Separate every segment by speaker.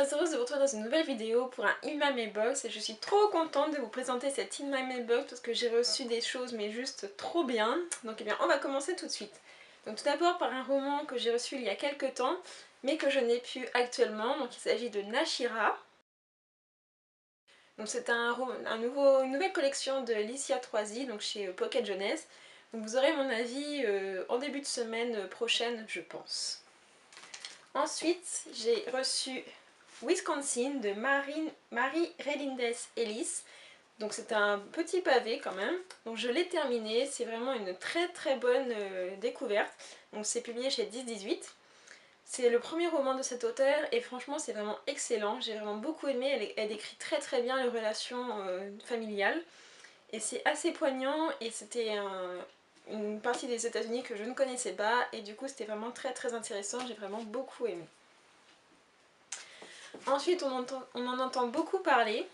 Speaker 1: très heureuse de vous retrouver dans une nouvelle vidéo pour un In My Mailbox et je suis trop contente de vous présenter cette In My Mailbox parce que j'ai reçu des choses mais juste trop bien. Donc eh bien on va commencer tout de suite. Donc tout d'abord par un roman que j'ai reçu il y a quelques temps mais que je n'ai plus actuellement. Donc il s'agit de Nashira. Donc c'est une nouvelle collection de Licia Troisi, donc chez Pocket Jeunesse. Donc vous aurez mon avis en début de semaine prochaine je pense. Ensuite j'ai reçu Wisconsin de Marie Relindes Ellis. Donc c'est un petit pavé quand même. Donc je l'ai terminé, c'est vraiment une très bonne découverte. Donc c'est publié chez 10-18. C'est le premier roman de cet auteur et franchement c'est vraiment excellent. J'ai vraiment beaucoup aimé, elle décrit très bien les relations familiales. Et c'est assez poignant et c'était une partie des États-Unis que je ne connaissais pas. Et du coup c'était vraiment très intéressant, j'ai vraiment beaucoup aimé. Ensuite on en entend beaucoup parler.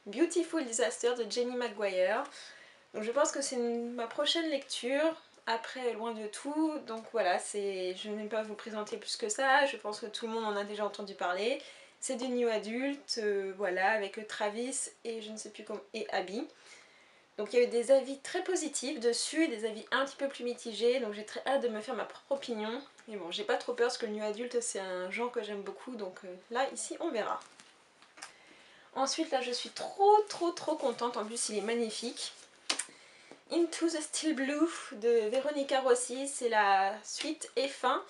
Speaker 1: Beautiful Disaster de Jenny Maguire. Donc je pense que c'est ma prochaine lecture, après Loin de tout. Donc voilà, je ne vais pas vous présenter plus que ça, je pense que tout le monde en a déjà entendu parler. C'est du new adulte, voilà, avec Travis et je ne sais plus comment, et Abby. Donc il y a eu des avis très positifs dessus et des avis un petit peu plus mitigés, donc j'ai très hâte de me faire ma propre opinion. Mais bon, j'ai pas trop peur parce que le new adulte c'est un genre que j'aime beaucoup, donc là, ici, on verra. Ensuite, là, je suis trop contente, en plus il est magnifique. Into the Still Blue de Veronica Rossi, c'est la suite et fin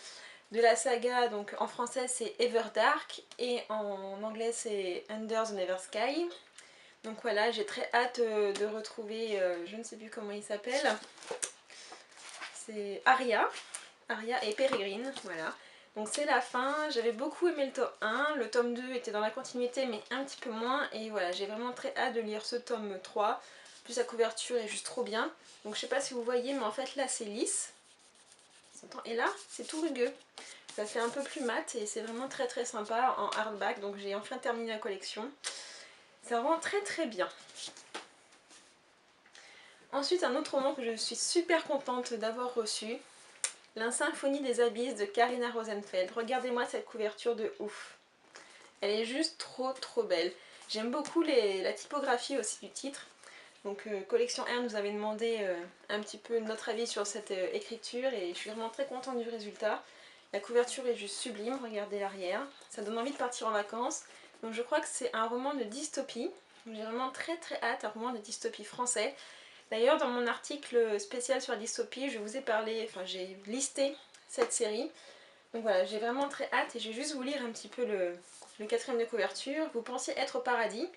Speaker 1: de la saga, donc en français c'est Everdark et en anglais c'est Under the Never Sky. Donc voilà, j'ai très hâte de retrouver, je ne sais plus comment il s'appelle, c'est Aria et Peregrine, voilà. Donc c'est la fin, j'avais beaucoup aimé le tome 1, le tome 2 était dans la continuité mais un petit peu moins et voilà, j'ai vraiment très hâte de lire ce tome 3. Plus la couverture est juste trop bien. Donc je sais pas si vous voyez mais en fait là c'est lisse. Et là c'est tout rugueux. Ça fait un peu plus mat et c'est vraiment très sympa en hardback. Donc j'ai enfin terminé la collection. Ça rend très bien. Ensuite un autre roman que je suis super contente d'avoir reçu. La Symphonie des Abysses de Karina Rosenfeld. Regardez-moi cette couverture de ouf. Elle est juste trop belle. J'aime beaucoup la typographie aussi du titre. Donc Collection R nous avait demandé un petit peu notre avis sur cette écriture et je suis vraiment très contente du résultat. La couverture est juste sublime, regardez l'arrière. Ça donne envie de partir en vacances. Donc je crois que c'est un roman de dystopie. J'ai vraiment très hâte, un roman de dystopie français. D'ailleurs dans mon article spécial sur la dystopie, je vous ai parlé, enfin j'ai listé cette série. Donc voilà, j'ai vraiment très hâte et je vais juste vous lire un petit peu le quatrième de couverture. Vous pensiez être au paradis,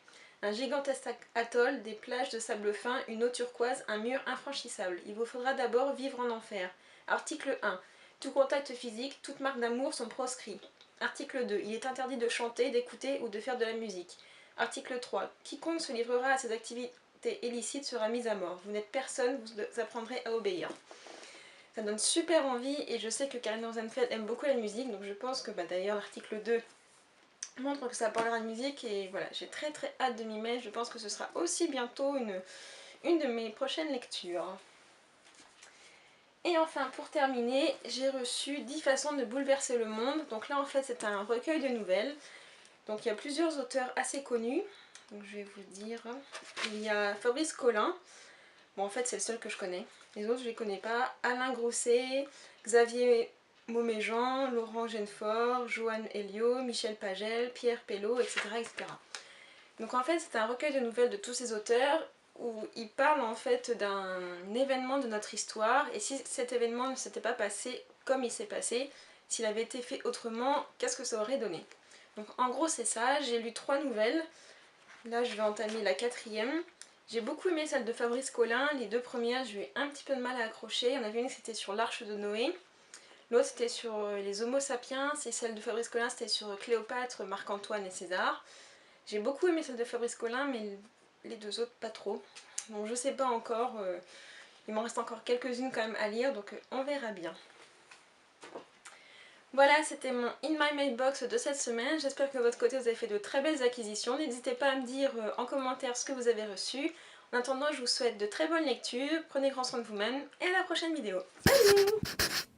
Speaker 1: un gigantesque atoll, des plages de sable fin, une eau turquoise, un mur infranchissable. Il vous faudra d'abord vivre en enfer. Article 1. Tout contact physique, toute marque d'amour sont proscrits. Article 2. Il est interdit de chanter, d'écouter ou de faire de la musique. Article 3. Quiconque se livrera à ces activités illicites sera mis à mort. Vous n'êtes personne, vous apprendrez à obéir. Ça donne super envie et je sais que Karina Rosenfeld aime beaucoup la musique, donc je pense que d'ailleurs l'article 2 montre que ça parlera de musique et voilà, j'ai très hâte de m'y mettre. Je pense que ce sera aussi bientôt une de mes prochaines lectures. Et enfin pour terminer, j'ai reçu 10 façons de bouleverser le monde. Donc là en fait c'est un recueil de nouvelles. Donc il y a plusieurs auteurs assez connus. Donc je vais vous dire, il y a Fabrice Collin. Bon en fait c'est le seul que je connais. Les autres je les connais pas. Alain Grousset, Xavier Mauméjean, Laurent Genefort, Joanne Elio, Michel Pagel, Pierre Pelot, etc. Donc en fait c'est un recueil de nouvelles de tous ces auteurs où ils parlent en fait d'un événement de notre histoire et si cet événement ne s'était pas passé comme il s'est passé, s'il avait été fait autrement, qu'est-ce que ça aurait donné? Donc en gros c'est ça, j'ai lu 3 nouvelles, là je vais entamer la 4e. J'ai beaucoup aimé celle de Fabrice Collin, les 2 premières j'ai eu un petit peu de mal à accrocher, il y en avait une qui c'était sur l'Arche de Noé, l'autre c'était sur les Homo sapiens et celle de Fabrice Collin c'était sur Cléopâtre, Marc-Antoine et César. J'ai beaucoup aimé celle de Fabrice Collin mais les 2 autres pas trop. Donc je sais pas encore, il m'en reste encore quelques-unes quand même à lire donc on verra bien. Voilà, c'était mon In My Mailbox de cette semaine. J'espère que de votre côté vous avez fait de très belles acquisitions. N'hésitez pas à me dire en commentaire ce que vous avez reçu. En attendant, je vous souhaite de très bonnes lectures. Prenez grand soin de vous-même et à la prochaine vidéo. Salut!